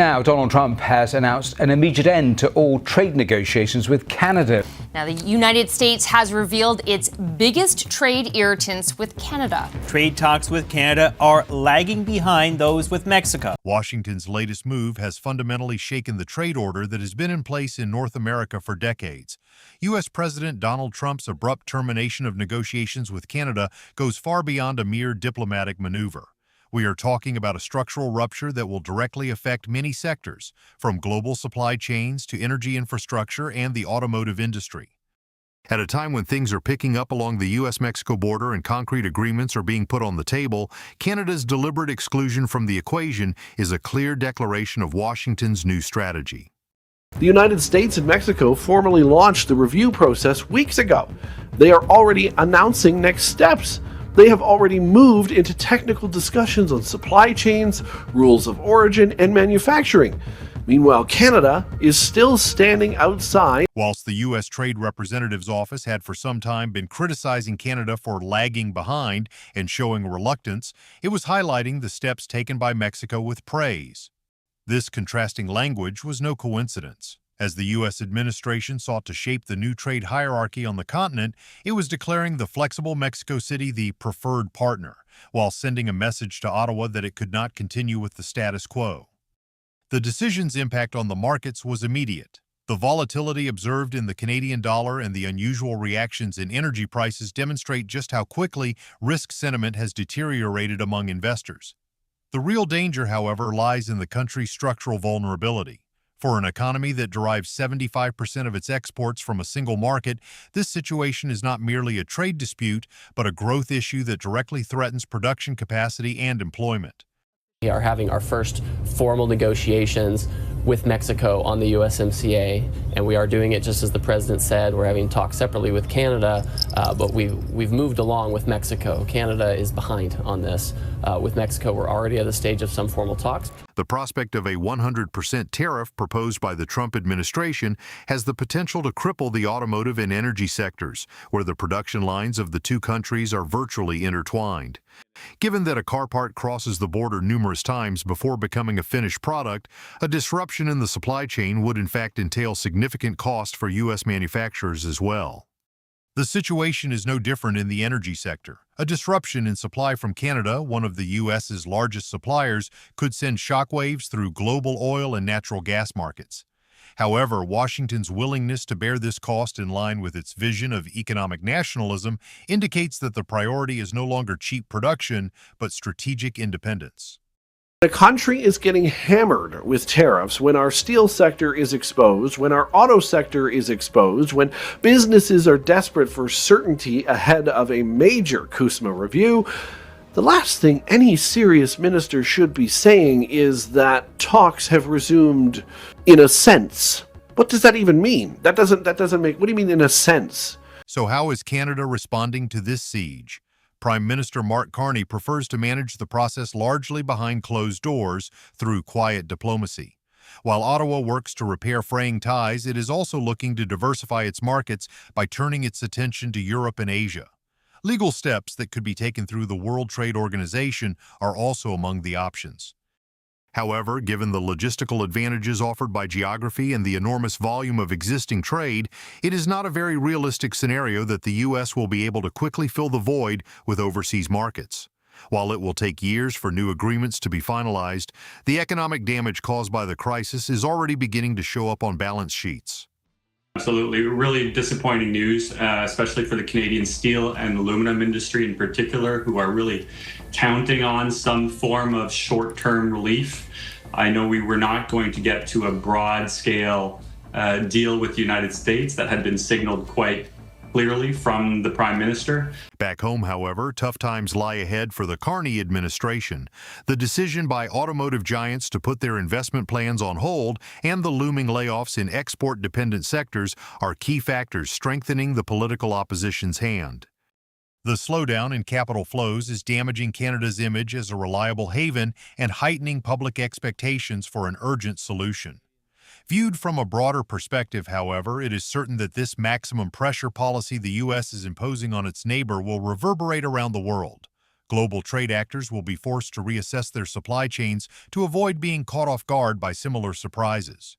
Now, Donald Trump has announced an immediate end to all trade negotiations with Canada. Now, the United States has revealed its biggest trade irritants with Canada. Trade talks with Canada are lagging behind those with Mexico. Washington's latest move has fundamentally shaken the trade order that has been in place in North America for decades. U.S. President Donald Trump's abrupt termination of negotiations with Canada goes far beyond a mere diplomatic maneuver. We are talking about a structural rupture that will directly affect many sectors, from global supply chains to energy infrastructure and the automotive industry. At a time when things are picking up along the U.S Mexico border and concrete agreements are being put on the table, Canada's deliberate exclusion from the equation is a clear declaration of Washington's new strategy. The United States and Mexico formally launched the review process weeks ago. They are already announcing next steps. They have already moved into technical discussions on supply chains, rules of origin, and manufacturing. Meanwhile, Canada is still standing outside. Whilst the U.S. Trade Representative's office had for some time been criticizing Canada for lagging behind and showing reluctance, it was highlighting the steps taken by Mexico with praise. This contrasting language was no coincidence. As the U.S. administration sought to shape the new trade hierarchy on the continent, it was declaring the flexible Mexico City the preferred partner, while sending a message to Ottawa that it could not continue with the status quo. The decision's impact on the markets was immediate. The volatility observed in the Canadian dollar and the unusual reactions in energy prices demonstrate just how quickly risk sentiment has deteriorated among investors. The real danger, however, lies in the country's structural vulnerability. For an economy that derives 75% of its exports from a single market, this situation is not merely a trade dispute, but a growth issue that directly threatens production capacity and employment. We are having our first formal negotiations with Mexico on the USMCA, and we are doing it just as the president said. We're having talks separately with Canada, but we've moved along with Mexico. Canada is behind on this. With Mexico, we're already at a stage of some formal talks. The prospect of a 100% tariff proposed by the Trump administration has the potential to cripple the automotive and energy sectors, where the production lines of the two countries are virtually intertwined. Given that a car part crosses the border numerous times before becoming a finished product, a disruption in the supply chain would in fact entail significant cost for U.S. manufacturers as well. The situation is no different in the energy sector. A disruption in supply from Canada, one of the U.S.'s largest suppliers, could send shockwaves through global oil and natural gas markets. However, Washington's willingness to bear this cost in line with its vision of economic nationalism indicates that the priority is no longer cheap production, but strategic independence. The country is getting hammered with tariffs when our steel sector is exposed, when our auto sector is exposed, when businesses are desperate for certainty ahead of a major CUSMA review. The last thing any serious minister should be saying is that talks have resumed in a sense. What does that even mean? That doesn't make, what do you mean in a sense? So how is Canada responding to this siege? Prime Minister Mark Carney prefers to manage the process largely behind closed doors through quiet diplomacy. While Ottawa works to repair fraying ties, it is also looking to diversify its markets by turning its attention to Europe and Asia. Legal steps that could be taken through the World Trade Organization are also among the options. However, given the logistical advantages offered by geography and the enormous volume of existing trade, it is not a very realistic scenario that the U.S. will be able to quickly fill the void with overseas markets. While it will take years for new agreements to be finalized, the economic damage caused by the crisis is already beginning to show up on balance sheets. Absolutely. Really disappointing news, especially for the Canadian steel and aluminum industry in particular, who are really counting on some form of short-term relief. I know we were not going to get to a broad-scale deal with the United States that had been signaled quite clearly from the Prime Minister. Back home, however, tough times lie ahead for the Carney administration. The decision by automotive giants to put their investment plans on hold and the looming layoffs in export-dependent sectors are key factors strengthening the political opposition's hand. The slowdown in capital flows is damaging Canada's image as a reliable haven and heightening public expectations for an urgent solution. Viewed from a broader perspective, however, it is certain that this maximum pressure policy the U.S. is imposing on its neighbor will reverberate around the world. Global trade actors will be forced to reassess their supply chains to avoid being caught off guard by similar surprises.